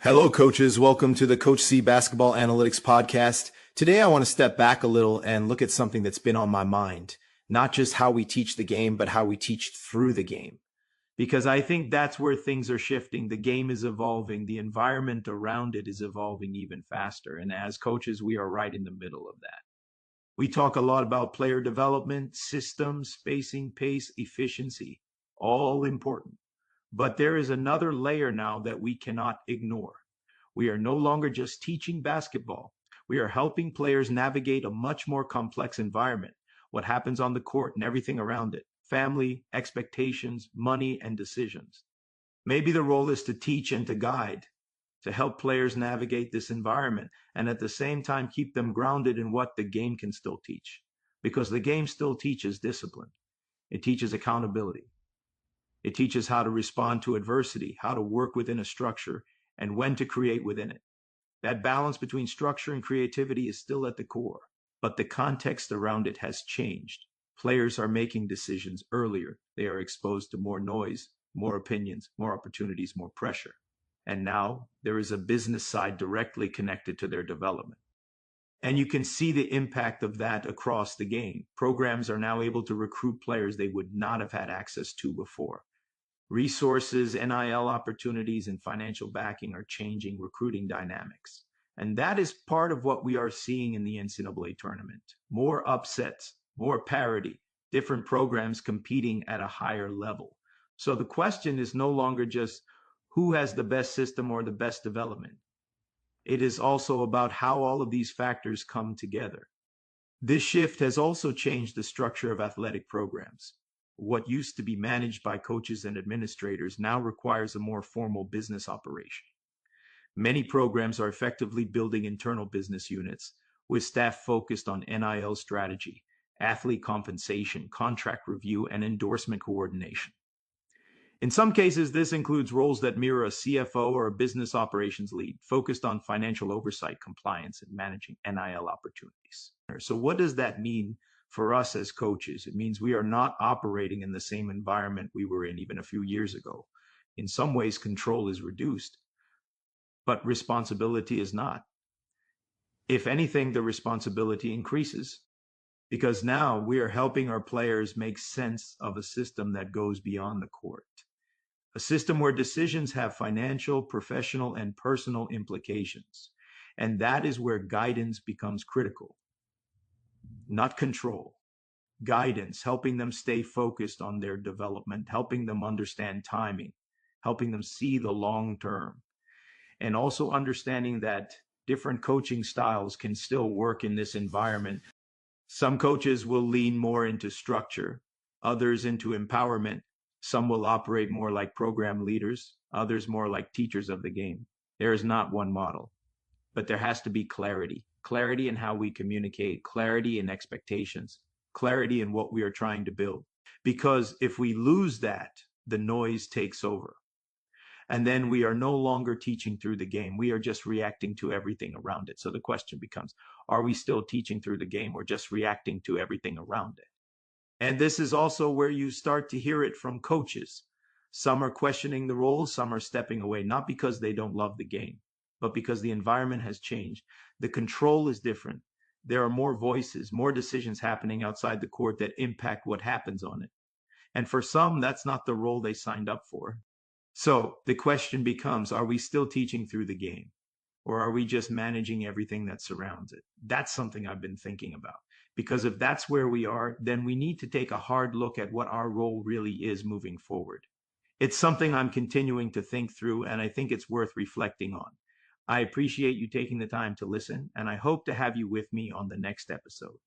Hello, coaches. Welcome to the Coach C Basketball Analytics Podcast. Today, I want to step back a little and look at something that's been on my mind, not just how we teach the game, but how we teach through the game. Because I think that's where things are shifting. The game is evolving. The environment around it is evolving even faster. And as coaches, we are right in the middle of that. We talk a lot about player development, systems, spacing, pace, efficiency, all important. But there is another layer now that we cannot ignore. We are no longer just teaching basketball. We are helping players navigate a much more complex environment, what happens on the court and everything around it, family, expectations, money, and decisions. Maybe the role is to teach and to guide, to help players navigate this environment, and at the same time keep them grounded in what the game can still teach. Because the game still teaches discipline. It teaches accountability. It teaches how to respond to adversity, how to work within a structure, and when to create within it. That balance between structure and creativity is still at the core, but the context around it has changed. Players are making decisions earlier. They are exposed to more noise, more opinions, more opportunities, more pressure. And now there is a business side directly connected to their development. And you can see the impact of that across the game. Programs are now able to recruit players they would not have had access to before. Resources, NIL opportunities, and financial backing are changing recruiting dynamics. And that is part of what we are seeing in the NCAA tournament. More upsets, more parity, different programs competing at a higher level. So the question is no longer just who has the best system or the best development. It is also about how all of these factors come together. This shift has also changed the structure of athletic programs. What used to be managed by coaches and administrators now requires a more formal business operation. Many programs are effectively building internal business units with staff focused on NIL strategy, athlete compensation, contract review, and endorsement coordination. In some cases, this includes roles that mirror a CFO or a business operations lead, focused on financial oversight, compliance, and managing NIL opportunities. So what does that mean for us as coaches? It means we are not operating in the same environment we were in even a few years ago. In some ways, control is reduced, but responsibility is not. If anything, the responsibility increases because now we are helping our players make sense of a system that goes beyond the court. A system where decisions have financial, professional, and personal implications. And that is where guidance becomes critical. Not control. Guidance, helping them stay focused on their development, helping them understand timing, helping them see the long term, and also understanding that different coaching styles can still work in this environment. Some coaches will lean more into structure, others into empowerment. Some will operate more like program leaders, others more like teachers of the game. There is not one model, but there has to be clarity. Clarity in how we communicate, clarity in expectations, clarity in what we are trying to build. Because if we lose that, the noise takes over. And then we are no longer teaching through the game. We are just reacting to everything around it. So the question becomes, are we still teaching through the game or just reacting to everything around it? And this is also where you start to hear it from coaches. Some are questioning the role, some are stepping away, not because they don't love the game, but because the environment has changed. The control is different. There are more voices, more decisions happening outside the court that impact what happens on it. And for some, that's not the role they signed up for. So the question becomes, are we still teaching through the game? Or are we just managing everything that surrounds it? That's something I've been thinking about. Because if that's where we are, then we need to take a hard look at what our role really is moving forward. It's something I'm continuing to think through, and I think it's worth reflecting on. I appreciate you taking the time to listen, and I hope to have you with me on the next episode.